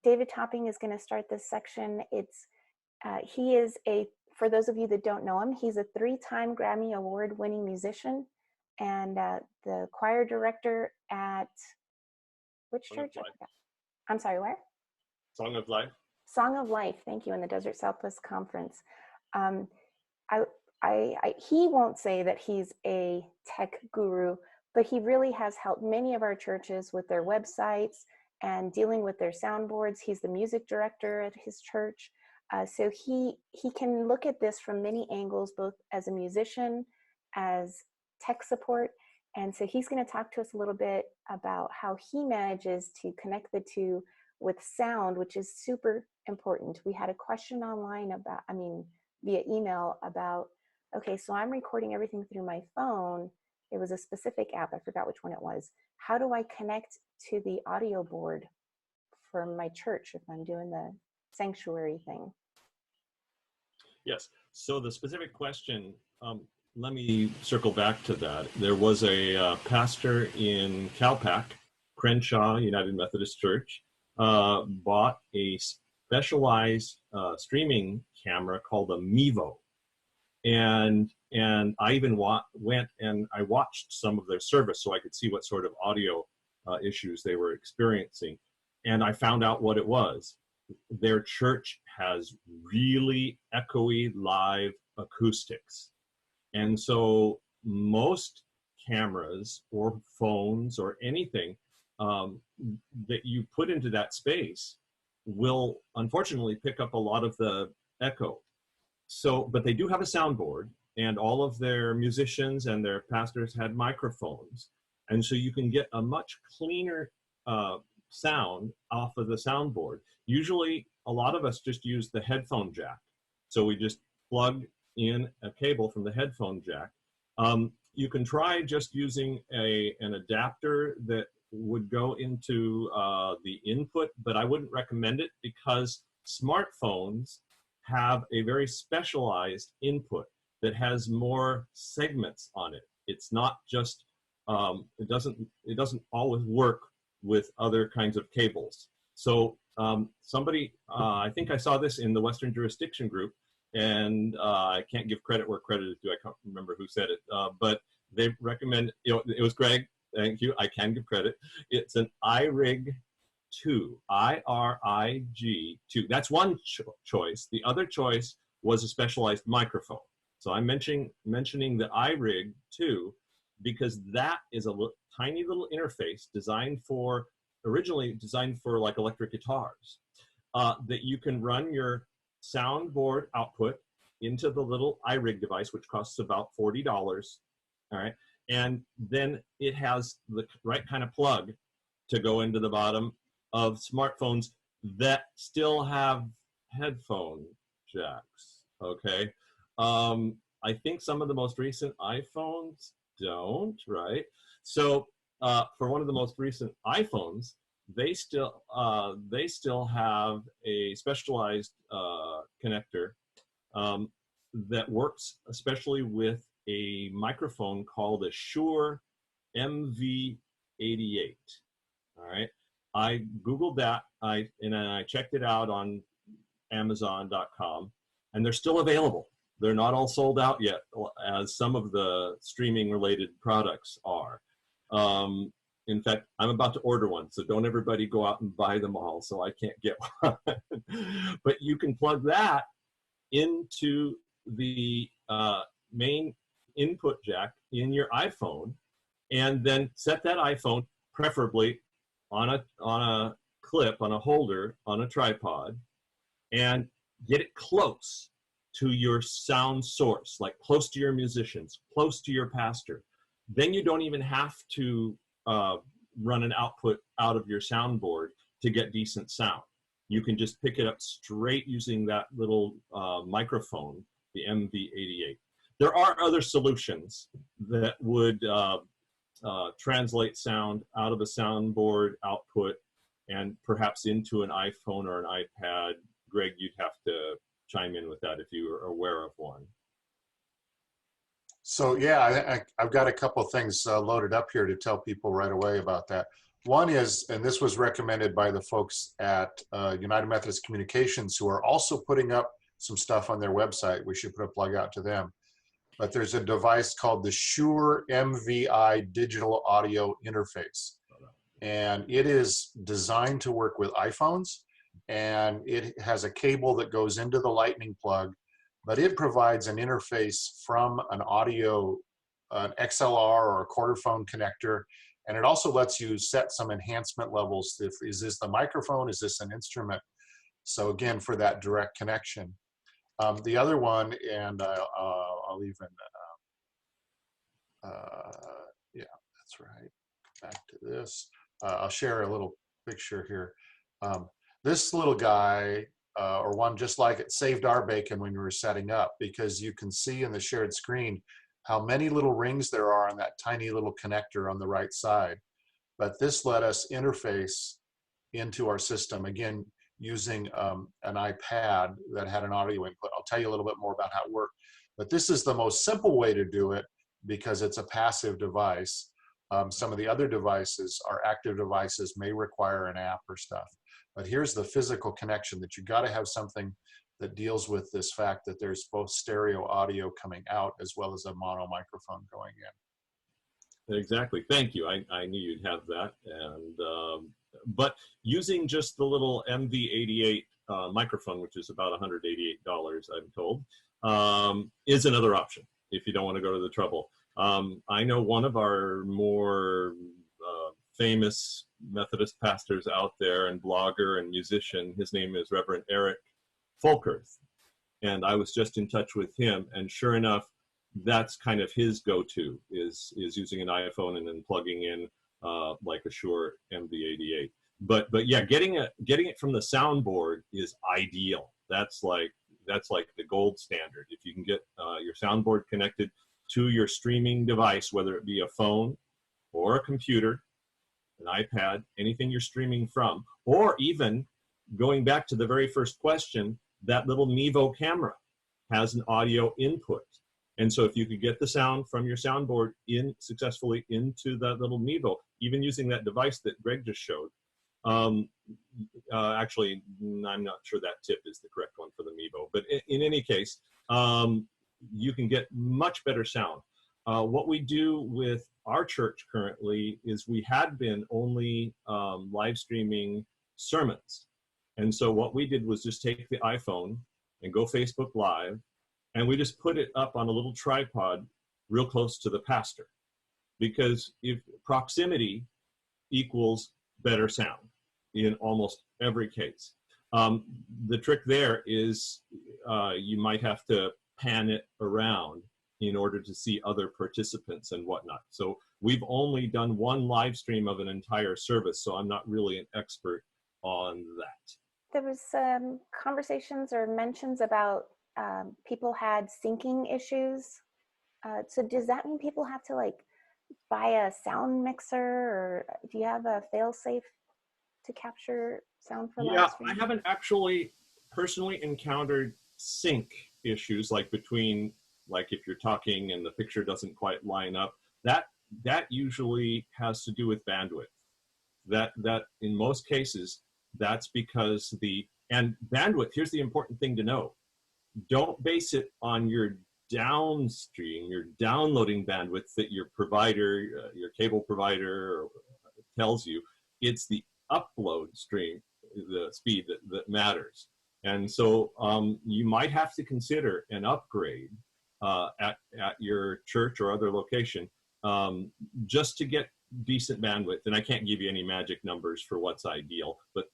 David Topping is going to start this section. He is for those of you that don't know him, he's a 3-time Grammy Award-winning musician and the choir director at which church? I'm sorry, where? Song of Life. Song of Life, thank you, in the Desert Southwest Conference. He won't say that he's a tech guru, but he really has helped many of our churches with their websites and dealing with their soundboards. He's the music director at his church. So he can look at this from many angles, both as a musician, as tech support. And so he's going to talk to us a little bit about how he manages to connect the two with sound, which is super important. We had a question online via email about, okay, so I'm recording everything through my phone. It was a specific app. I forgot which one it was. How do I connect to the audio board for my church if I'm doing the sanctuary thing? Yes. So the specific question, let me circle back to that. There was a pastor in Calpac, Crenshaw United Methodist Church, bought a specialized streaming camera called a Mevo. And I even went and I watched some of their service so I could see what sort of audio issues they were experiencing. And I found out what it was. Their church has really echoey live acoustics. And so most cameras or phones or anything that you put into that space will unfortunately pick up a lot of the echo. So, but they do have a soundboard, and all of their musicians and their pastors had microphones. And so you can get a much cleaner sound off of the soundboard. Usually, a lot of us just use the headphone jack. So we just plug in a cable from the headphone jack. You can try just using an adapter that would go into the input, but I wouldn't recommend it because smartphones have a very specialized input that has more segments on it. It's not just, it doesn't always work with other kinds of cables. So somebody, I think I saw this in the Western Jurisdiction group, and I can't give credit where credit is due. I can't remember who said it, but they recommend, it was Greg, thank you, I can give credit. It's an iRig 2, I-R-I-G 2. That's one choice. The other choice was a specialized microphone. So I'm mentioning the iRig 2 because that is a tiny little interface originally designed for like electric guitars, that you can run your soundboard output into the little iRig device, which costs about $40. All right. And then it has the right kind of plug to go into the bottom of smartphones that still have headphone jacks. Okay. I think some of the most recent iPhones don't, right? So for one of the most recent iPhones, they still have a specialized connector that works especially with a microphone called a Shure MV88. All right, I Googled that, and I checked it out on Amazon.com, and they're still available. They're not all sold out yet, as some of the streaming related products are. In fact, I'm about to order one, so don't everybody go out and buy them all, so I can't get one. But you can plug that into the main input jack in your iPhone, and then set that iPhone preferably on a clip, on a holder, on a tripod, and get it close to your sound source, like close to your musicians, close to your pastor. Then you don't even have to run an output out of your soundboard to get decent sound. You can just pick it up straight using that little microphone, the MV88. There are other solutions that would translate sound out of a soundboard output and perhaps into an iPhone or an iPad. Greg, you'd have to chime in with that if you are aware of one. So yeah, I've got a couple of things loaded up here to tell people right away about that. One is, and this was recommended by the folks at United Methodist Communications, who are also putting up some stuff on their website. We should put a plug out to them. But there's a device called the Shure MVI Digital Audio Interface. And it is designed to work with iPhones, and it has a cable that goes into the lightning plug, but it provides an interface from an audio, an XLR or a quarter phone connector, and it also lets you set some enhancement levels. Is this the microphone? Is this an instrument? So again, for that direct connection. The other one, and I'll even, yeah, that's right. Back to this. I'll share a little picture here. This little guy, or one just like it, saved our bacon when we were setting up, because you can see in the shared screen how many little rings there are on that tiny little connector on the right side. But this let us interface into our system, again, using an iPad that had an audio input. I'll tell you a little bit more about how it worked. But this is the most simple way to do it because it's a passive device. Some of the other devices are active devices, may require an app or stuff. But here's the physical connection, that you got to have something that deals with this fact that there's both stereo audio coming out as well as a mono microphone going in. Exactly. Thank you. I knew you'd have that. And but using just the little MV88 microphone, which is about $188, I'm told, is another option if you don't want to go to the trouble. I know one of our more famous Methodist pastors out there, and blogger and musician, his name is Reverend Eric Folkerth. And I was just in touch with him, and sure enough, that's kind of his go-to, is using an iPhone and then plugging in like a Shure MV88. But yeah, getting it from the soundboard is ideal. That's like the gold standard. If you can get your soundboard connected to your streaming device, whether it be a phone or a computer, an iPad, anything you're streaming from, or even going back to the very first question, that little Mevo camera has an audio input. And so if you could get the sound from your soundboard in successfully into that little Mevo, even using that device that Greg just showed, actually, I'm not sure that tip is the correct one for the Mevo, but in any case, you can get much better sound. What we do with our church currently is we had been only live streaming sermons. And so what we did was just take the iPhone and go Facebook Live, and we just put it up on a little tripod real close to the pastor, because if proximity equals better sound in almost every case. The trick there is you might have to pan it around in order to see other participants and whatnot. So we've only done one live stream of an entire service, so I'm not really an expert on that. There was conversations or mentions about people had syncing issues. So does that mean people have to like buy a sound mixer, or do you have a fail-safe to capture sound for live stream? I haven't actually personally encountered sync issues, like between, like if you're talking and the picture doesn't quite line up. That usually has to do with bandwidth. That in most cases, that's because and bandwidth, here's the important thing to know. Don't base it on your downstream, your downloading bandwidth that your provider, your cable provider tells you. It's the upload stream, the speed that matters. And so you might have to consider an upgrade at your church or other location just to get decent bandwidth. And I can't give you any magic numbers for what's ideal, but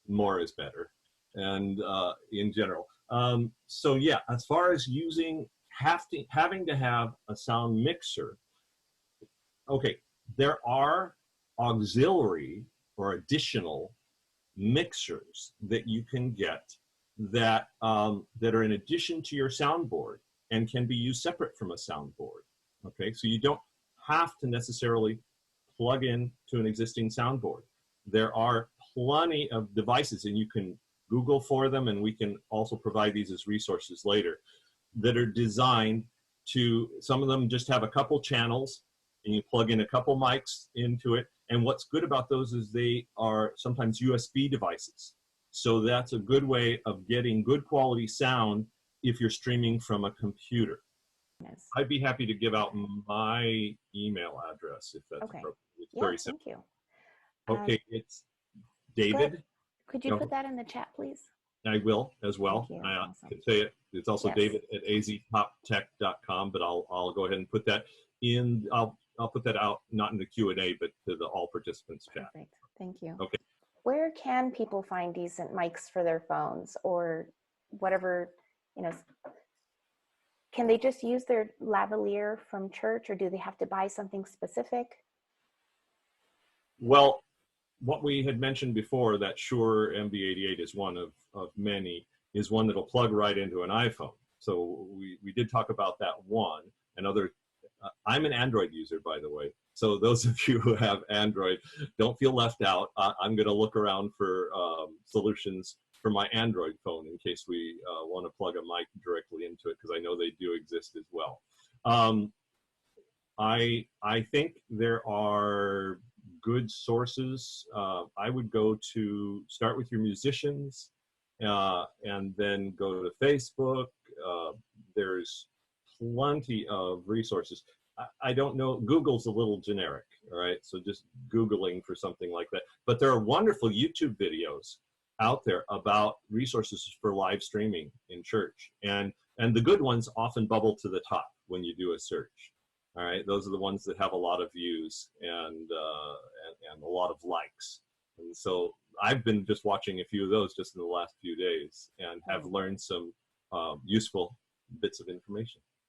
more is better, and in general. So yeah, as far as having to have a sound mixer, okay, there are auxiliary or additional mixers that you can get that are in addition to your soundboard and can be used separate from a soundboard. Okay, so you don't have to necessarily plug in to an existing soundboard. There are plenty of devices, and you can Google for them, and we can also provide these as resources later, that are designed to, some of them just have a couple channels, and you plug in a couple mics into it, And what's good about those is they are sometimes USB devices. So that's a good way of getting good quality sound if you're streaming from a computer. Yes. I'd be happy to give out my email address if that's Okay. appropriate. It's Yeah, very simple. thank you. Okay, it's Go ahead. David. Could you put that in the chat, please? I will as well. Thank you. I Awesome. can say it. It's also Yes. David at aztoptech.com, but I'll go ahead and put that in. I'll put that out, not in the Q&A, but to the all participants chat. Perfect. Thank you. Okay. Where can people find decent mics for their phones or whatever, you know, can they just use their lavalier from church, or do they have to buy something specific? Well, what we had mentioned before, that Shure MV88 is one of many, is one that'll plug right into an iPhone. So we did talk about that one and other. I'm an Android user, by the way. So those of you who have Android, don't feel left out. I'm going to look around for solutions for my Android phone in case we want to plug a mic directly into it, because I know they do exist as well. I think there are good sources. I would go to start with your musicians and then go to Facebook. There's plenty of resources. I don't know, Google's a little generic, all right? So just Googling for something like that. But there are wonderful YouTube videos out there about resources for live streaming in church. And the good ones often bubble to the top when you do a search. All right, those are the ones that have a lot of views and a lot of likes. And so I've been just watching a few of those just in the last few days and have learned some useful bits of information.